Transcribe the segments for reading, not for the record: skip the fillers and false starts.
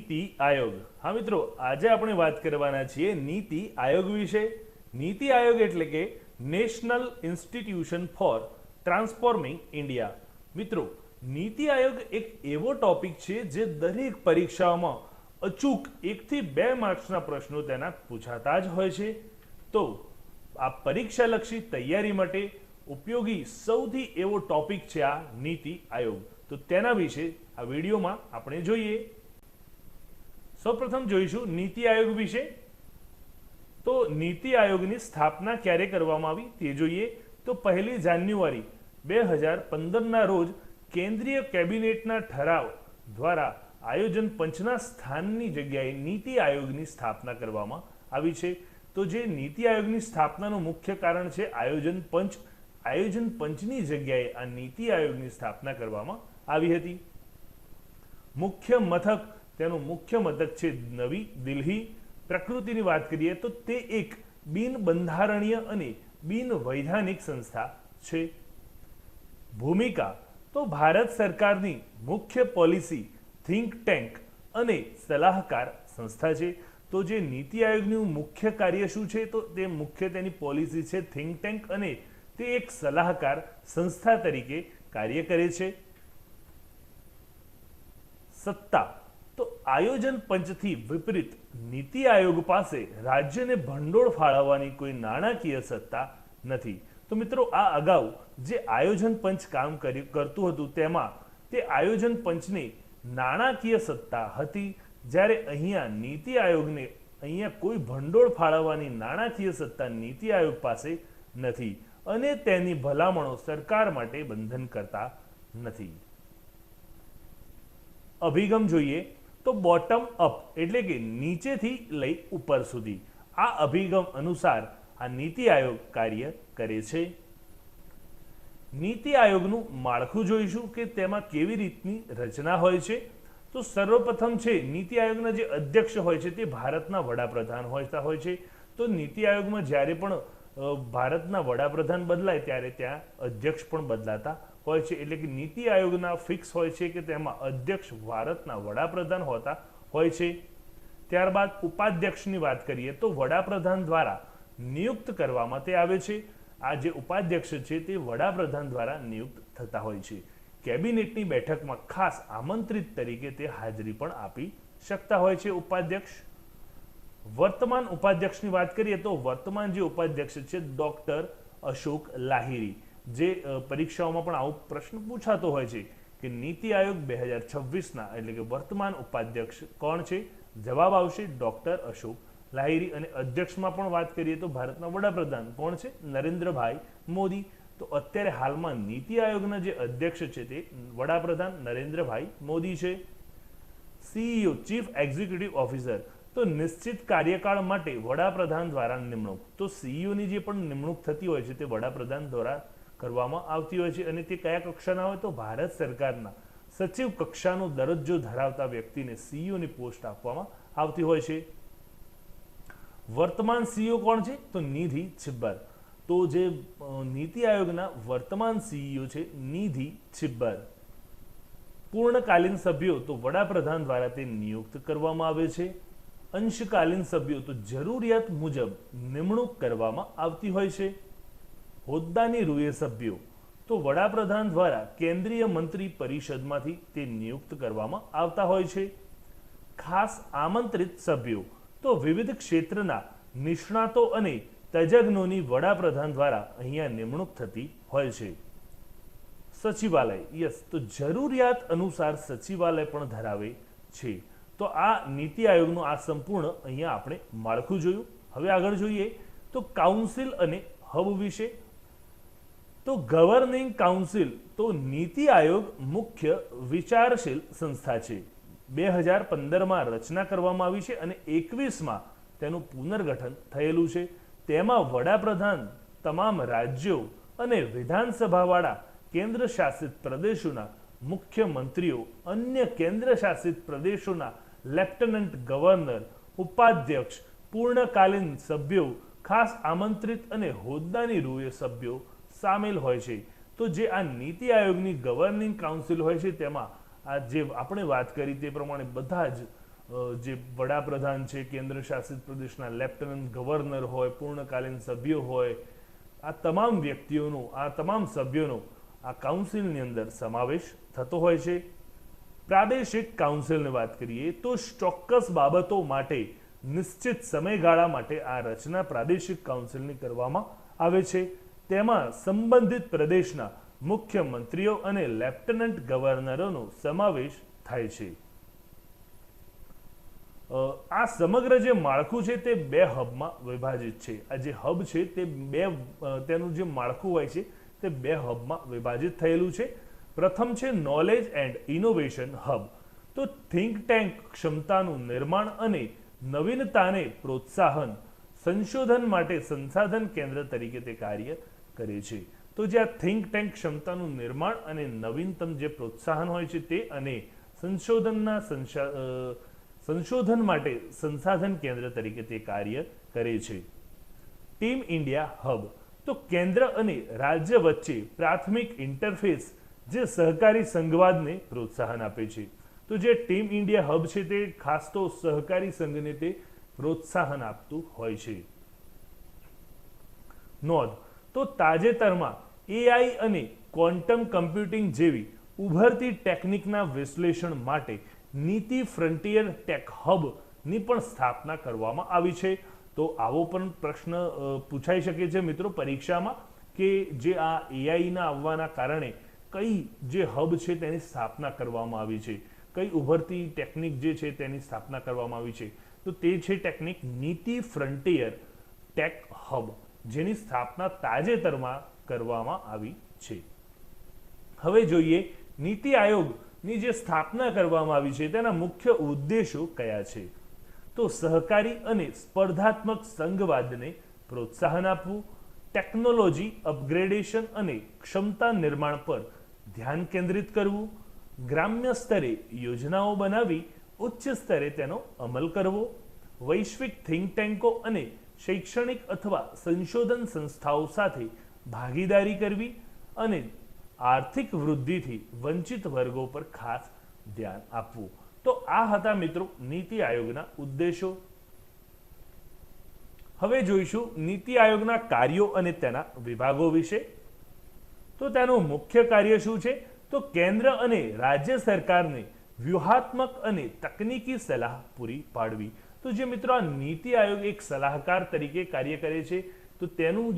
નીતિ આયોગ। હા મિત્રો, આજે આપણે વાત કરવાના છીએ નીતિ આયોગ વિશે। નીતિ આયોગ એટલે કે national institution for transforming India. મિત્રો, નીતિ આયોગ એક એવો ટોપિક છે જે દરેક પરીક્ષાઓમાં અચૂક 1 થી 2 માર્ક્સના પ્રશ્નો તેના પૂછાતા જ હોય છે। તો આ પરીક્ષાલક્ષી તૈયારી માટે ઉપયોગી સૌથી એવો ટોપિક છે આ નીતિ આયોગ। તો તેના વિશે આ વિડીયોમાં આપણે જોઈએ। સૌપ્રથમ જોઈશું નીતિ આયોગ વિશે। તો નીતિ આયોગની સ્થાપના ક્યારે કરવામાં આવી તે જોઈએ। તો 1 જાન્યુઆરી 2015ના રોજ કેન્દ્રીય કેબિનેટના ઠરાવ દ્વારા આયોજન પંચના સ્થાનની જગ્યાએ નીતિ આયોગની સ્થાપના કરવામાં આવી છે। તો જે નીતિ આયોગની સ્થાપનાનું મુખ્ય કારણ છે આયોજન પંચ। આયોજન પંચની જગ્યાએ આ નીતિ આયોગની સ્થાપના કરવામાં આવી હતી। મુખ્ય મથક, તેનું મુખ્ય મથક છે નવી દિલ્હી। પ્રકૃતિની વાત કરીએ તો તે એક બિન બંધારણીય અને બિન વૈધાનિક સંસ્થા છે। ભૂમિકા, તો ભારત સરકારની મુખ્ય પોલિસી થિંક ટેન્ક અને સલાહકાર સંસ્થા છે। તો જે નીતિ આયોગનું મુખ્ય કાર્ય શું છે, તો તે મુખ્ય તેની પોલિસી છે થિંક ટેન્ક અને તે એક સલાહકાર સંસ્થા તરીકે કાર્ય કરે છે। સત્તા, તો આયોજન પંચથી વિપરીત નીતિ આયોગ પાસે રાજ્યને ભંડોળ ફાળવવાની કોઈ નાણાકીય સત્તા નથી। તો મિત્રો, આ અગાઉ જે આયોજન પંચ કામ કરતું હતું તેમાં તે આયોજન પંચને નાણાકીય સત્તા હતી, જ્યારે અહીંયા નીતિ આયોગને કોઈ ભંડોળ ફાળવવાની નાણાકીય સત્તા નીતિ આયોગ પાસે નથી અને તેની ભલામણો સરકાર માટે બંધન કરતા નથી। અભિગમ જોઈએ તો બોટમ અપ એટલે કે નીચેથી લઈ ઉપર સુધી આ અભિગમ અનુસાર આ નીતિ આયોગ કાર્ય કરે છે। નીતિ આયોગનું માળખું જોઈશું કે તેમાં કેવી રીતની રચના હોય છે। તો સર્વપ્રથમ છે નીતિ આયોગના જે અધ્યક્ષ હોય છે તે ભારતના વડાપ્રધાન હોતા હોય છે। તો નીતિ આયોગમાં જ્યારે પણ ભારતના વડાપ્રધાન બદલાય ત્યારે ત્યાં અધ્યક્ષ પણ બદલાતા હોય છે, એટલે કે નીતિ આયોગના ફિક્સ હોય છે કે તેમાં અધ્યક્ષ ભારતના વડાપ્રધાન હોતા હોય છે। ત્યારબાદ ઉપાધ્યક્ષની વાત કરીએ તો વડાપ્રધાન દ્વારા નિયુક્ત કરવામાં તે આવે છે। આ જે ઉપાધ્યક્ષ છે તે વડાપ્રધાન દ્વારા નિયુક્ત થતા હોય છે। કેબિનેટની બેઠકમાં ખાસ આમંત્રિત તરીકે તે હાજરી પણ આપી શકતા હોય છે ઉપાધ્યક્ષ। વર્તમાન ઉપાધ્યક્ષની વાત કરીએ તો વર્તમાન જે ઉપાધ્યક્ષ છે ડોક્ટર અશોક લાહિરી। જે પરીક્ષાઓમાં પણ આવો પ્રશ્ન પૂછાતો હોય છે કે નીતિ આયોગ 2026ના એટલે કે વર્તમાન ઉપાધ્યક્ષ કોણ છે? જવાબ આવશે ડોક્ટર અશોક લાહિરી। અને અધ્યક્ષમાં પણ વાત કરીએ તો ભારતના વડાપ્રધાન કોણ છે? નરેન્દ્રભાઈ મોદી। તો અત્યારે હાલમાં નીતિ આયોગના જે અધ્યક્ષ છે તે વડાપ્રધાન નરેન્દ્રભાઈ મોદી છે। સીઈઓ ચીફ એક્ઝિક્યુટિવ ઓફિસર, તો નિશ્ચિત કાર્યકાળ માટે વડાપ્રધાન દ્વારા નિમણૂક। તો સીઈઓની જે પણ નિમણૂક થતી હોય છે તે વડાપ્રધાન દ્વારા કરવામાં આવતી હોય છે અને તે કયા કક્ષાના હોય તો ભારત સરકારના સચિવ કક્ષાનો દરજ્જો ધરાવતા વ્યક્તિને સીઈઓની પોસ્ટ આપવામાં આવતી હોય છે। વર્તમાન સીઈઓ કોણ છે? તો નિધિ છિબ્બર। તો જે નીતિ આયોગના વર્તમાન સીઈઓ છે નિધિ છિબ્બર। પૂર્ણકાલીન સભ્યો, તો વડાપ્રધાન દ્વારા તે નિયુક્ત કરવામાં આવે છે। અંશકાલીન સભ્યો, તો જરૂરિયાત મુજબ નિમણૂક કરવામાં આવતી હોય છે। હોદ્દાની રૂએ સભ્યો, તો વડાપ્રધાન દ્વારા કેન્દ્રીય મંત્રી પરિષદમાંથી તે નિયુક્ત કરવામાં આવતા હોય છે। ખાસ આમંત્રિત સભ્યો, તો વિવિધ ક્ષેત્રના નિષ્ણાતો અને તજજ્ઞોની વડાપ્રધાન દ્વારા અહીંયા નિમણૂક થતી હોય છે। સચિવાલય, યસ, તો જરૂરિયાત અનુસાર સચિવાલય પણ ધરાવે છે। તો આ નીતિ આયોગનું આ સંપૂર્ણ અહીંયા આપણે માળખું જોયું। હવે આગળ જોઈએ તો કાઉન્સિલ અને હબ વિશે। તો ગવર્નિંગ કાઉન્સિલ, તો નીતિ આયોગ મુખ્ય વિચારશીલ સંસ્થા છે। 2015માં રચના કરવામાં આવી છે અને 21માં તેનું પુનર્ગઠન થયેલું છે। તેમાં વડાપ્રધાન તમામ રાજ્યો અને વિધાનસભાવાળા કેન્દ્ર શાસિત પ્રદેશોના મુખ્યમંત્રીઓ, અન્ય કેન્દ્ર શાસિત પ્રદેશોના લેફ્ટનન્ટ ગવર્નર, ઉપાધ્યક્ષ, પૂર્ણકાલીન સભ્યો, ખાસ આમંત્રિત અને હોદ્દાની રૂએ સભ્યો સામેલ હોય છે। તો જે આ નીતિ આયોગની ગવર્નિંગ કાઉન્સિલ હોય છે તેમાં આ જે આપણે વાત કરી તે પ્રમાણે બધા જ જે વડાપ્રધાન છે, કેન્દ્ર શાસિત પ્રદેશના લેફ્ટનન્ટ ગવર્નર હોય, પૂર્ણકાલીન સભ્યો હોય, આ તમામ વ્યક્તિઓનો, આ તમામ સભ્યોનો આ કાઉન્સિલની અંદર સમાવેશ થતો હોય છે. પ્રાદેશિક કાઉન્સિલની વાત કરીએ તો ચોક્કસ બાબતો માટે નિશ્ચિત સમયગાળા માટે આ રચના પ્રાદેશિક કાઉન્સિલની કરવામાં આવે છે. તેમાં સંબંધિત પ્રદેશના મુખ્યમંત્રીઓ અને લેફ્ટનન્ટ ગવર્નરોનો સમાવેશ થાય છે. આ સમગ્ર જે માળખું છે તે બે હબમાં વિભાજિત છે. આ જે હબ છે તે તેનું જે માળખું હોય છે તે બે હબમાં વિભાજિત થયેલું છે. પ્રથમ છે નોલેજ એન્ડ ઇનોવેશન હબ. તો થિંક ટેન્ક ક્ષમતાનું નિર્માણ અને નવીનતાને પ્રોત્સાહન, સંશોધન માટે સંસાધન કેન્દ્ર તરીકે તે કાર્ય કરે છે. તો જે આ થિંક ટેન્ક ક્ષમતાનું નિર્માણ અને નવીનતમ જે પ્રોત્સાહન હોય છે તે અને સંશોધન માટે સંસાધન કેન્દ્ર તરીકે તે કાર્ય કરે છે. Team India hub. તો કેન્દ્ર અને રાજ્ય વચ્ચે પ્રાથમિક ઇન્ટરફેસ જે સહકારી સંઘવાદને પ્રોત્સાહન આપે છે. તો જે ટીમ ઇન્ડિયા હબ છે તે ખાસ તો સહકારી સંઘને તે પ્રોત્સાહન આપતું હોય છે. નોંધ. તો તાજેતરમાં એઆઈ અને ક્વોન્ટમ કમ્પ્યુટિંગ જેવી ઉભરતી ટેકનિકના વિશ્લેષણ માટે નીતિ ફ્રન્ટિયર ટેક હબની પણ સ્થાપના કરવામાં આવી છે. તો આવો પણ પ્રશ્ન પૂછાઈ શકે છે મિત્રો પરીક્ષામાં કે જે આ એઆઈના આવવાના કારણે કઈ જે હબ છે તેની સ્થાપના કરવામાં આવી છે, કઈ ઉભરતી ટેકનિક જે છે તેની સ્થાપના કરવામાં આવી છે. તો તે છે ટેકનિક નીતિ ફ્રન્ટિયર ટેક હબ, જેની સ્થાપના તાજેતરમાં કરવામાં આવી છે. હવે જોઈએ નીતિ આયોગની જે સ્થાપના કરવામાં આવી છે તેના મુખ્ય ઉદ્દેશો કયા છે. તો સહકારી અને સ્પર્ધાત્મક સંઘવાદને પ્રોત્સાહન આપવું, ટેકનોલોજી અપગ્રેડેશન અને ક્ષમતા નિર્માણ પર ધ્યાન કેન્દ્રિત કરવું, ગ્રામ્ય સ્તરે યોજનાઓ બનાવી ઉચ્ચ સ્તરે તેનો અમલ કરવો, વૈશ્વિક થિંક ટેન્કો અને શૈક્ષણિક અથવા સંશોધન સંસ્થાઓ સાથે ભાગીદારી કરવી અને આર્થિક વૃદ્ધિથી વંચિત વર્ગો પર ખાસ ધ્યાન આપવું. તો આ હતા મિત્રો નીતિ આયોગના ઉદ્દેશો. હવે જોઈશું નીતિ આયોગના કાર્યો અને તેના વિભાગો વિશે. તો તેનું મુખ્ય કાર્ય શું છે? તો કેન્દ્ર અને રાજ્ય સરકારને વ્યૂહાત્મક અને તકનીકી સલાહ પૂરી પાડવી. તો જે મિત્રો આ નીતિ આયોગ એક સલાહકાર તરીકે કાર્ય કરે છે, તો તેનું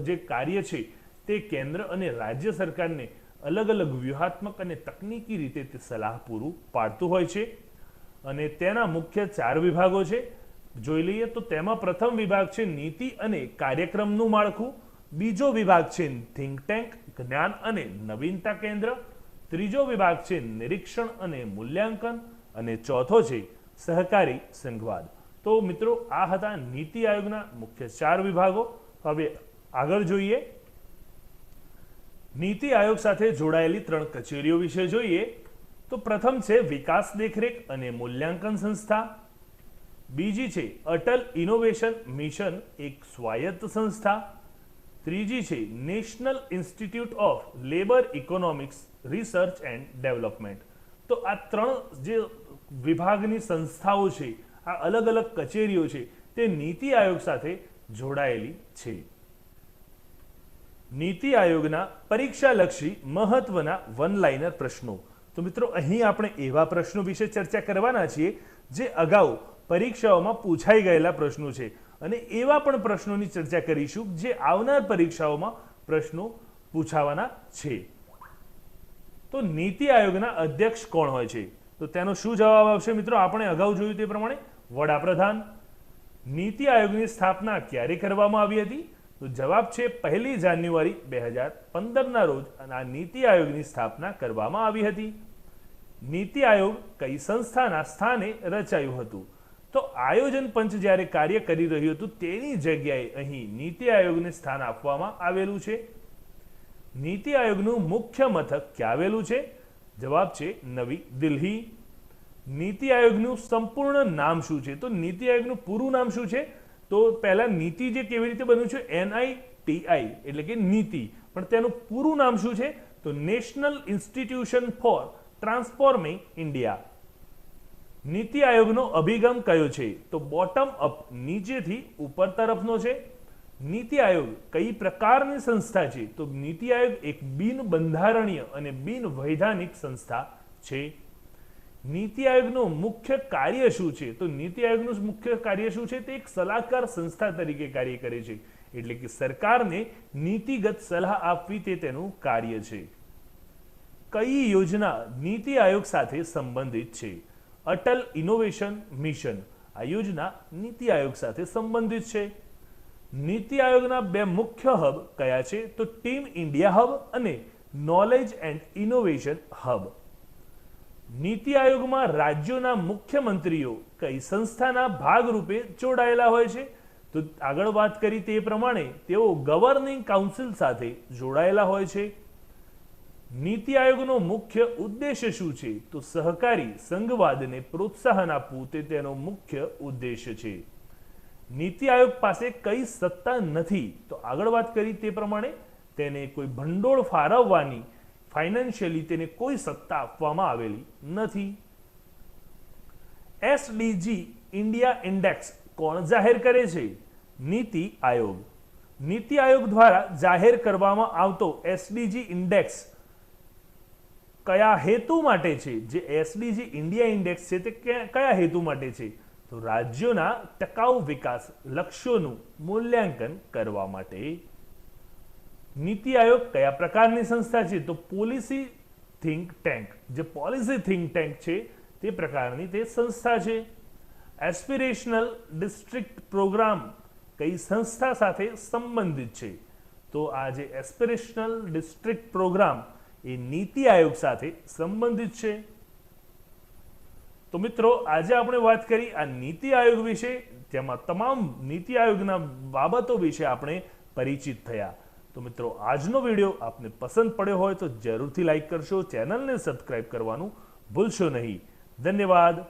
જે કાર્ય છે તે કેન્દ્ર અને રાજ્ય સરકારને અલગ અલગ વ્યૂહાત્મક અને તકનીકી રીતે તે સલાહ પૂરું પાડતું હોય છે. અને તેના મુખ્ય 4 વિભાગો છે. જોઈ લઈએ તો તેમાં પ્રથમ વિભાગ છે નીતિ અને કાર્યક્રમનું માળખું, બીજો વિભાગ છે થિંક ટેન્ક જ્ઞાન અને નવીનતા કેન્દ્ર, ત્રીજો વિભાગ છે નિરીક્ષણ અને મૂલ્યાંકન અને ચોથો છે સહકારી સંઘવાદ. તો મિત્રો આ હતા નીતિ આયોગના મુખ્ય 4 વિભાગો. હવે આગળ જોઈએ નીતિ આયોગ સાથે જોડાયેલી 3 કચેરીઓ વિશે જોઈએ. તો પ્રથમ છે વિકાસ દેખરેખ અને મૂલ્યાંકન સંસ્થા, બીજી છે અટલ ઇનોવેશન મિશન એક સ્વાયત્ત સંસ્થા, ત્રીજી છે national institute of labour economics research and development. તો આ 3 જે વિભાગની સંસ્થાઓ છે, આ અલગ અલગ કચેરીઓ છે, તે નીતિ આયોગ સાથે જોડાયેલી છે. નીતિ આયોગના પરીક્ષાલક્ષી મહત્વના વન લાઇનર પ્રશ્નો. તો મિત્રો અહીં આપણે એવા પ્રશ્નો વિશે ચર્ચા કરવાના છીએ જે અગાઉ પરીક્ષાઓમાં પૂછાઈ ગયેલા પ્રશ્નો છે અને એવા પણ પ્રશ્નોની ચર્ચા કરીશું જે આવનાર પરીક્ષાઓમાં પ્રશ્નો પૂછાવાના છે. તો નીતિ આયોગના અધ્યક્ષ કોણ હોય છે? તો તેનો શું જવાબ આવશે મિત્રો? આપણે અગાઉ જોયું તે પ્રમાણે વડાપ્રધાન. નીતિ આયોગની સ્થાપના ક્યારે કરવામાં આવી હતી? તો જવાબ છે 1 જાન્યુઆરી 2015ના રોજ આ નીતિ આયોગની સ્થાપના કરવામાં આવી હતી. નીતિ આયોગ કઈ સંસ્થાના સ્થાને રચાયું હતું? તો આયોજન પંચ જ્યારે કાર્ય કરી રહ્યું હતું તેની જગ્યાએ અહીં નીતિ આયોગને સ્થાન આપવામાં આવેલું છે. નીતિ આયોગનું મુખ્ય મથક ક્યાં આવેલું છે? જવાબ છે નવી દિલ્હી. નીતિ આયોગનું સંપૂર્ણ નામ શું છે? તો નીતિ આયોગનું પૂરું નામ શું છે? તો પહેલા નીતિ જે કેવી રીતે બન્યું છે NITI એટલે કે નીતિ, પણ તેનું પૂરું નામ શું છે? તો national institution for transforming India. NITI આયોગનો અભિગમ કયો છે? તો બોટમ અપ, નીચેથી ઉપર તરફનો છે. નીતિ આયોગ કઈ પ્રકારની સંસ્થા છે? તો નીતિ આયોગ એક બિન બંધારણીય અને બિન વૈધાનિક સંસ્થા છે. નીતિ આયોગનું મુખ્ય કાર્ય શું છે? તો નીતિ આયોગનું મુખ્ય કાર્ય શું છે? તે એક સલાહકાર સંસ્થા તરીકે કાર્ય કરે છે, એટલે કે સરકારને નીતિગત સલાહ આપવી તે તેનું કાર્ય છે. કઈ યોજના નીતિ આયોગ સાથે સંબંધિત છે? Atal innovation mission. આ યોજના નીતિ આયોગ સાથે સંબંધિત છે. નીતિ આયોગના બે મુખ્ય હબ કયા છે? તો ટીમ ઇન્ડિયા હબ અને નોલેજ એન્ડ ઇનોવેશન હબ. નીતિ આયોગમાં રાજ્યોના મુખ્યમંત્રીઓ કઈ સંસ્થાના ભાગરૂપે જોડાયેલા હોય છે? તો આગળ વાત કરી તે પ્રમાણે તેઓ ગવર્નિંગ કાઉન્સિલ સાથે જોડાયેલા હોય છે. નીતિ આયોગનો મુખ્ય ઉદ્દેશ્ય શું છે? તો સહકારી સંઘવાદને પ્રોત્સાહન આપવું તે તેનો મુખ્ય ઉદ્દેશ્ય છે. નીતિ આયોગ પાસે કઈ સત્તા નથી? તો આગળ વાત કરી તે પ્રમાણે તેને કોઈ ભંડોળ ફાળવવાની, ફાઇનાન્શિયલી તેને કોઈ સત્તા આપવામાં આવેલી નથી. એસડીજી ઇન્ડિયા ઇન્ડેક્સ કોણ જાહેર કરે છે? નીતિ આયોગ. નીતિ આયોગ દ્વારા જાહેર કરવામાં આવતો એસડીજી ઇન્ડેક્સ કયા હેતુ માટે છે? જે એસડીજી ઇન્ડિયા ઇન્ડેક્સ છે તે કયા હેતુ માટે છે? તો રાજ્યોના ટકાઉ વિકાસ લક્ષ્યોનું મૂલ્યાંકન કરવા માટે. નીતિ આયોગ કયા પ્રકારની સંસ્થા છે? તો પોલિસી થિંક ટેન્ક. જે પોલિસી થિંક ટેન્ક છે તે પ્રકારની તે સંસ્થા છે. એસ્પિરેશનલ ડિસ્ટ્રિક્ટ પ્રોગ્રામ કઈ સંસ્થા સાથે સંબંધિત છે? તો આ જે એસ્પિરેશનલ ડિસ્ટ્રિક્ટ પ્રોગ્રામ એ નીતિ આયોગ સાથે સંબંધિત છે. તો મિત્રો, આજે આપણે વાત કરી આ નીતિ આયોગ વિશે, જેમાં તમામ નીતિ આયોગના બાબતો વિશે આપણે પરિચિત થયા. તો મિત્રો, આજનો વિડીયો આપને પસંદ પડ્યો હોય તો જરૂરથી લાઈક કરશો, ચેનલને સબસ્ક્રાઇબ કરવાનું ભૂલશો નહીં. ધન્યવાદ.